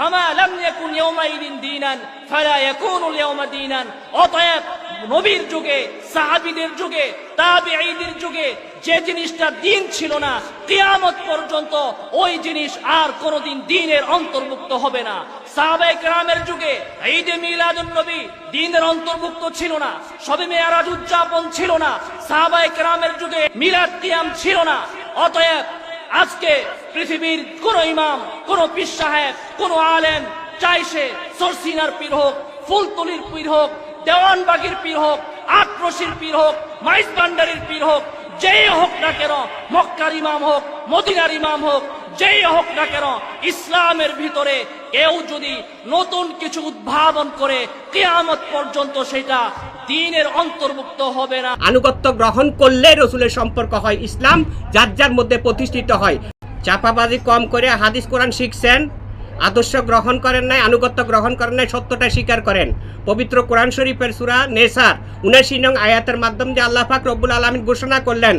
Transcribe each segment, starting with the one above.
ফামা লাম ইয়াকুন ইয়াউমাইদিন দীনান ফালা ইয়াকুনুল ইয়াউমা দীনান। অতএব নবীর যুগে, সাহাবীদের যুগে, তাবিঈদের যুগে যে জিনিসটা দিন ছিল না, কিয়ামত পর্যন্ত ওই জিনিস আর কোনোদিন দিনের অন্তর্ভুক্ত হবে না। সাহাবায়ে কেরামের যুগে ঈদে মিলাদুন নবী দিনের অন্তর্ভুক্ত ছিল না, শবে মেরাজ উদযাপন ছিল না, সাহাবায়ে কেরামের যুগে মিলাদ কিয়াম ছিল না। অতএব আজকে পৃথিবীর কোন ইমাম, কোন পীর সাহেব, কোন আলেম, চাই সে সরসিনার পীর হোক, ফুলতলির পীর হোক, দেওয়ানবাগির পীর হোক, আটরশির পীর হোক, মাইজ ভান্ডারির পীর হোক, যেই হোক না কেন, মক্কার ইমাম হোক, মদিনার ইমাম হোক, যেই হোক না কেন, ইসলামের ভিতরে কেউ যদি নতুন কিছু উদ্ভাবন করে কিয়ামত পর্যন্ত সেটা দ্বীনের অন্তর্ভুক্ত হবে না। আনুগত্য গ্রহণ করলে রসুলের সম্পর্ক হয় ইসলাম, যার যার মধ্যে প্রতিষ্ঠিত হয়। চাপাবাজি কম করে হাদিস কোরআন শিখছেন, আদর্শ গ্রহণ করেন নাই, আনুগত্য গ্রহণ করেন নাই, সত্যটা স্বীকার করেন। পবিত্র কোরআন শরীফের সূরা নেসার ৭৯ নং আয়াতের মাধ্যমে যে আল্লাহ পাক রব্বুল আলামিন ঘোষণা করলেন,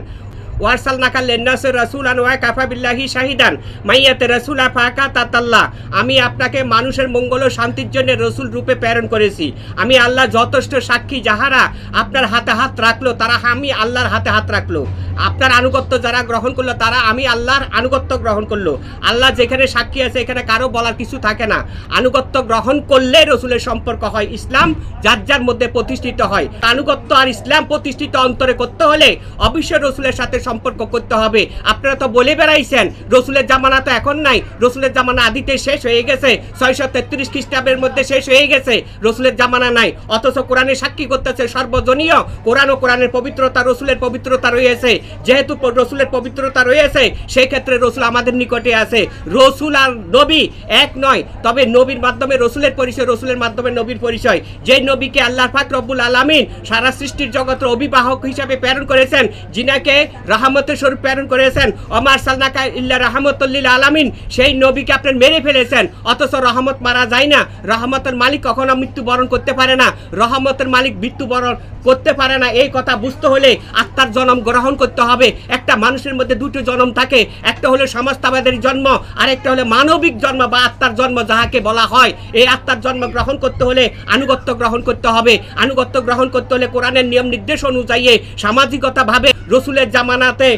ওয়ারসালনাকা লিন্নাসি রাসূলান ওয়া কাফা বিল্লাহি শাহিদান মাইয়াতে রাসূলা ফাকা তাতাল্লাহ। আমি আপনাকে মানুষের মঙ্গল ও শান্তির জন্য রসুল রূপে প্রেরণ করেছি। আমি আল্লাহ যথেষ্ট সাক্ষী, যাহারা আপনার হাতে হাত রাখলো তারা আমি আল্লাহর হাতে হাত রাখলো। আপনার আনুগত্য যারা গ্রহণ করলো তারা আমি আল্লাহর আনুগত্য গ্রহণ করলো। আল্লাহ যেখানে সাক্ষী আছে এখানে কারো বলার কিছু থাকে না। আনুগত্য গ্রহণ করলে রসুলের সম্পর্ক হয় ইসলাম, যার যার মধ্যে প্রতিষ্ঠিত হয়। আনুগত্য আর ইসলাম প্রতিষ্ঠিত অন্তরে করতে হলে অবশ্যই রসুলের সাথে সম্পর্ক করতে হবে। আপনারা তো বলে বেড়াইছেন রসুলের জামানা তো এখন নাই, রসুলের জামানা আদিতে শেষ হয়ে গেছে, 633 খ্রিস্টাব্দের মধ্যে শেষ হয়ে গেছে, রসুলের জামানা নাই। অথচ কোরআনে সাক্ষী করতেছে সর্বজনীয় কোরআন ও কোরআনের পবিত্রতা, রসুলের পবিত্রতা রয়েছে। যেহেতু রসুলের পবিত্রতা রয়েছে সেই ক্ষেত্রে রসুল আমাদের নিকটে আছে। রসুল আর নবী এক নয়, তবে নবীর মাধ্যমে রসুলের পরিচয়, রসুলের মাধ্যমে নবীর পরিচয়। যে নবীকে আল্লাহ পাক রব্বুল আলামিন সারা সৃষ্টির জগতের অভিবাহক হিসাবে প্রেরণ করেছেন, যিনাকে রাহমতের স্বরূপ প্রেরণ করেছেন, ওমা আরসালনাকা ইল্লা রাহমাতাল লিল আলামিন, সেই নবীকে আপনি মেরে ফেলেছেন। অথচ রহমত মারা যায় না, রহমতের মালিক কখনো মৃত্যুবরণ করতে পারে না, রহমতের মালিক মৃত্যুবরণ করতে পারে না। এই কথা বুঝতে হলে আত্মার জন্ম গ্রহণ করতে হবে। একটা মানুষের মধ্যে দুটো জন্ম থাকে, একটা হলো সমাজতাবাদের জন্ম, আর একটা হলো মানবিক জন্ম বা আত্মার জন্ম যাহাকে বলা হয়। এই আত্মার জন্ম গ্রহণ করতে হলে আনুগত্য গ্রহণ করতে হবে। আনুগত্য গ্রহণ করতে হলে কোরআনের নিয়ম নির্দেশ অনুযায়ী সামাজিকতা ভাবে। রসুলের জামানাতে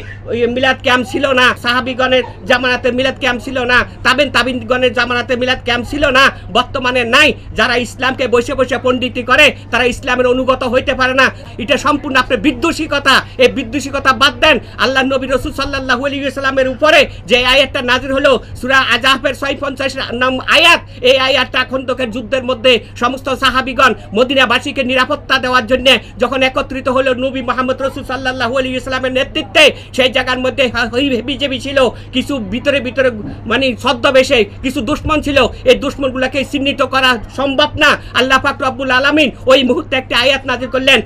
মিলাদ ক্যাম্প ছিল না, সাহাবিগণের জামানাতে মিলাদ ক্যাম্প ছিল না, তাবিনগণের জামানাতে মিলাদ ক্যাম্প ছিল না, বর্তমানে নাই। যারা ইসলামকে বসে বসে পণ্ডিতি করে তারা ইসলামের অনুগত হইতে পারে না। এটা সম্পূর্ণ আপনার বিদ্বেষিকতা। এই বিদ্বেষিকতা বাদ দেন। আল্লাহ নবী রাসূল সাল্লাল্লাহু আলাইহি ওয়াসাল্লামের উপরে যে আয়াতটা নাযিল হলো সূরা আহজাবের 56 নং আয়াত, এই আয়াতটা খন্দকের যুদ্ধের মধ্যে সমস্ত সাহাবীগণ মদিনাবাসীকে নিরাপত্তা দেওয়ার জন্য যখন একত্রিত হলো নবী মুহাম্মদ রাসূল সাল্লাল্লাহু আলাইহি ওয়াসাল্লামের নেতৃত্বে, সেই জায়গার মধ্যে বিজেপি ছিল, কিছু ভিতরে ভিতরে মানে ছদ্মবেশে কিছু দুশমন ছিল। এই দুশমনগুলোকে চিহ্নিত করা সম্ভব না। আল্লাহ পাক রব্বুল আলামিন ওই মুহূর্তে একটা আয়াত নাযিল করলেন,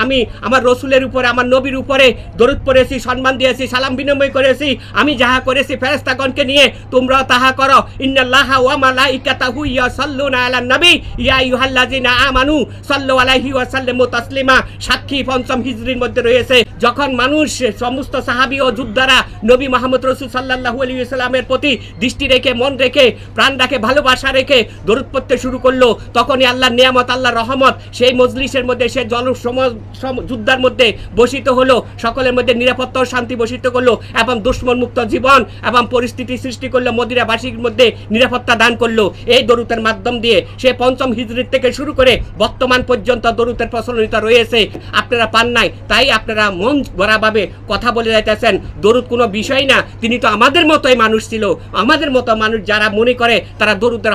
আমি আমার রসুলের উপরে, আমার নবীর উপরে দরুদ পড়েছি, সম্মান দিয়েছি, সালাম বিনিময় করেছি। আমি যাহা করেছি ফেরেশতাগণকে নিয়ে তোমরাও তাহা করো। ইন্নাল্লাহা ওয়া মালাইকাতাহু ইয়াসাল্লুনা আলান নবী ইয়া আইয়ুহাল্লাযিনা আমানু সাল্লু আলাইহি ওয়া সাল্লিমু তাসলিমা। সাক্ষী পঞ্চম হিজরির মধ্যে রয়েছে, যখন মানুষ সমস্ত সাহাবী ও যোদ্ধারা নবী মুহাম্মদ রাসূল সাল্লাল্লাহু আলাইহি ওয়াসাল্লামের প্রতি দৃষ্টি রেখে, মন রেখে, প্রাণ রেখে, ভালোবাসা রেখে দরুদ পড়তে শুরু করলো, তখনই আল্লাহর নিয়ামত, আল্লাহর রহমত সেই মজলিসের মধ্যে, সে যোদ্ধার মধ্যে বসিত হলো, সকলের মধ্যে নিরাপত্তা ও শান্তি বসিত করলো এবং দুশমন মুক্ত জীবন এবং পরিস্থিতি সৃষ্টি করলো, মদিনাবাসীর মধ্যে নিরাপত্তা দান করলো এই দরুদের মাধ্যম দিয়ে। সে পঞ্চম হিজরির থেকে শুরু করে বর্তমান পর্যন্ত দরুদের প্রচলনতা রয়েছে। আপনারা পান নাই, তাই আপনারা মন গড়াভাবে কথা বলে যাইতেছেন। দরুদ কোনো বিষয় না, তিনি তো আমাদের মতোই মানুষ ছিল। আমাদের মতো মানুষ যারা মনে করে তারা দরুদের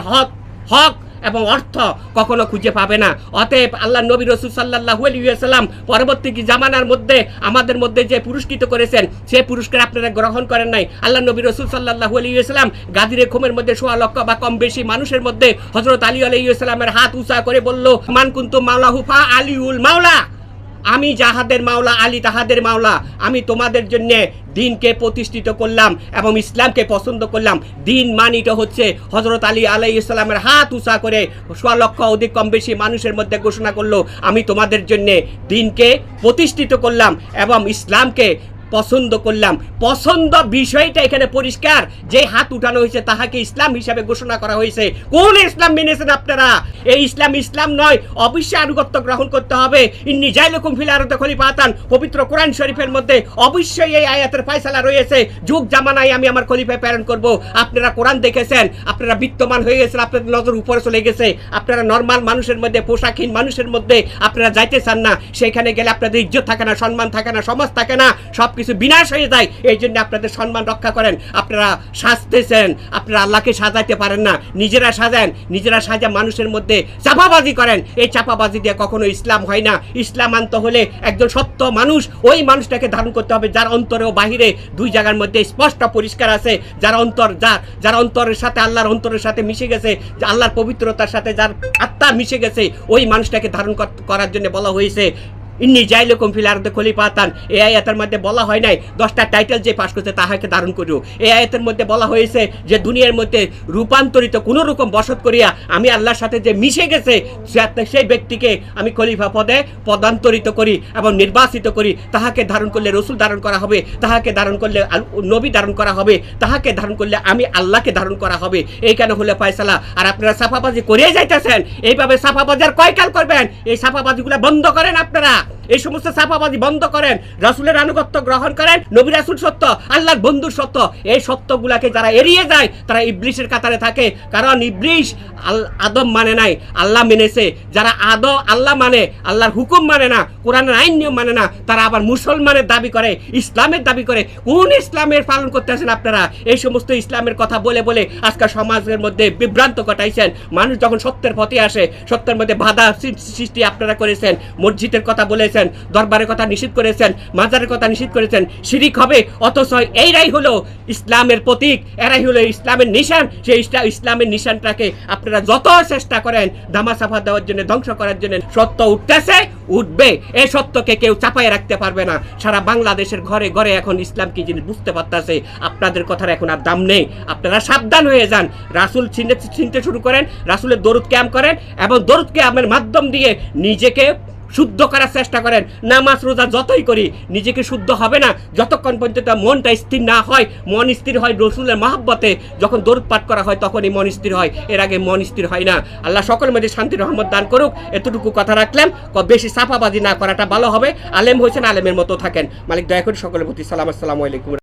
হক এবং অর্থ কখনো খুঁজে পাবে না। অতএব আল্লাহ নবী রাসূল সাল্লাল্লাহু আলাইহি ওয়াসাল্লাম পরবর্তী জামানার মধ্যে আমাদের মধ্যে যে পুরস্কৃত করেছেন, সেই পুরস্কার আপনারা গ্রহণ করেন নাই। আল্লাহ নবী রাসূল সাল্লাল্লাহু আলাইহি ওয়াসাল্লাম গাদিরে খুমের মধ্যে 16 লক্ষ বা কম বেশি মানুষের মধ্যে হযরত আলী আলাইহিস সালামের হাত উঁচা করে বলল, মান কুনতু মাওলাহু ফা আলিউল মাওলা, আমি যাহাদের মাওলা আলী তাহাদের মাওলা। আমি তোমাদের জন্য দিনকে প্রতিষ্ঠিত করলাম এবং ইসলামকে পছন্দ করলাম। দিন মানিটা হচ্ছে হযরত আলী আলাইহিস সালামের হাত উঁচা করে 16 লক্ষ অধিক কম বেশি মানুষের মধ্যে ঘোষণা করলো, আমি তোমাদের জন্য দিনকে প্রতিষ্ঠিত করলাম এবং ইসলামকে পছন্দ করলাম। পছন্দ বিষয়টা এখানে পরিষ্কার, যে হাত উঠানো হয়েছে তাহাকে ইসলাম হিসাবে ঘোষণা করা হয়েছে। কোন ইসলাম মেনেছেন আপনারা? এই ইসলাম ইসলাম নয়, অবশ্যই আনুগত্য গ্রহণ করতে হবে। ইন্নী জাইলুকুম ফিল আরদি খলিফাতান, পবিত্র কোরআন শরীফের মধ্যে অবশ্যই এই আয়াতের ফয়সালা রয়েছে, যুগ জামানায় আমি আমার খলিফা প্রেরণ করব। আপনারা কোরআন দেখেছেন, আপনারা বিত্তমান হয়ে গেছেন, আপনাদের নজর উপরে চলে গেছে, আপনারা নরমাল মানুষের মধ্যে, পোশাকহীন মানুষের মধ্যে আপনারা যাইতে চান না। সেখানে গেলে আপনাদের ইজ্জত থাকে না, সম্মান থাকে না, সমাজ থাকে না, সবকিছু বিনাশ হয়ে যায়। এই জন্য আপনাদের সম্মান রক্ষা করেন। আপনারা সাজতেছেন, আপনারা আল্লাহকে সাজাইতে পারেন না, নিজেরা সাজান, নিজেরা সাজা মানুষের মধ্যে চাপাবাজি করেন। এই চাপাবাজি দিয়ে কখনো ইসলাম হয় না। ইসলাম আনতে হলে একজন সত্য মানুষ, ওই মানুষটাকে ধারণ করতে হবে যার অন্তরে ও বাহিরে দুই জায়গার মধ্যে স্পষ্ট পরিষ্কার আছে, যার অন্তর যার অন্তরের সাথে আল্লাহর অন্তরের সাথে মিশে গেছে, আল্লাহর পবিত্রতার সাথে যার আত্মা মিশে গেছে, ওই মানুষটাকে ধারণ করার জন্য বলা হয়েছে ইন্নী জাইলুকুম ফিল আরদি খলিফাতান। এই আয়াতের মধ্যে বলা হয় নাই 10টা টাইটেল যে পাশ করছে তাহাকে ধারণ করিও। এই আয়াতের মধ্যে বলা হয়েছে যে দুনিয়ার মধ্যে রূপান্তরিত কোনো রকম বসত করিয়া আমি আল্লাহর সাথে যে মিশে গেছে সেই ব্যক্তিকে আমি খলিফা পদে পদান্তরিত করি এবং নির্বাচিত করি। তাহাকে ধারণ করলে রসুল ধারণ করা হবে, তাহাকে ধারণ করলে নবী ধারণ করা হবে, তাহাকে ধারণ করলে আমি আল্লাহকে ধারণ করা হবে। এইখানে হলে ফয়সালা। আর আপনারা সাফাবাজি করে যাইতেছেন, এইভাবে সাফাবাজার কয়কাল করবেন? এই সাফাবাজিগুলো বন্ধ করেন আপনারা, এই সমস্ত সাফাবাজি বন্ধ করেন, রাসূলের আনুগত্য গ্রহণ করেন। নবী রাসূল সত্য, আল্লাহর বন্ধু সত্য। এই সত্যগুলাকে যারা এড়িয়ে যায় তারা ইবলিশের কাতারে থাকে, কারণ ইবলিশ আদম মানে নাই, আল্লাহ মেনেছে। যারা আল্লাহ মানে, আল্লাহর হুকুম মানে না, কোরআনের আইন নিয়ম মানে না, তারা আবার মুসলমানের দাবি করে, ইসলামের দাবি করে। কোন ইসলামের পালন করতেছেন আপনারা? এই সমস্ত ইসলামের কথা বলে বলে আজকাল সমাজের মধ্যে বিভ্রান্ত ঘটাইছেন। মানুষ যখন সত্যের পথে আসে, সত্যের মধ্যে বাধা সৃষ্টি আপনারা করেছেন। মসজিদের কথা বলেছেন, দরবারের কথা নিষেধ করেছেন, মাজারের কথা নিষেধ করেছেন, শিরিক হবে। অথচ এইরাই হলো ইসলামের প্রতীক, এরাই হলো ইসলামের নিশান। সেই ইসলামের নিশানটাকে আপনারা যত চেষ্টা করেন ধামাচাপা দেওয়ার জন্য, ধ্বংস করার জন্য, সত্য উঠতেছে, উঠবে। এই সত্যকে কেউ চাপায় রাখতে পারবে না। সারা বাংলাদেশের ঘরে ঘরে এখন ইসলাম কি জিনিস বুঝতে পারতেছে। আপনাদের কথার এখন আর দাম নেই। আপনারা সাবধান হয়ে যান, রাসূল চিনতে শুরু করেন, রাসূলের দরুদ ক্যাম্প করেন এবং দরুদ ক্যাম্পের মাধ্যম দিয়ে নিজেকে শুদ্ধ করার চেষ্টা করেন। নামাজ রোজা যতই করি নিজেকে শুদ্ধ হবে না যতক্ষণ পর্যন্ত মনটা স্থির না হয়। মন স্থির হয় রসুলের মহব্বতে, যখন দরুদ পাঠ করা হয় তখনই মন স্থির হয়, এর আগে মন স্থির হয় না। আল্লাহ সকলের মধ্যে শান্তি রহমত দান করুক। এতটুকু কথা রাখলাম, বেশি সাফাবাজি না করাটা ভালো হবে। আলেম হয়েছেন, আলেমের মতো থাকেন। মালিক দয়া করে সকলের প্রতি সালাম। আসসালামু আলাইকুম।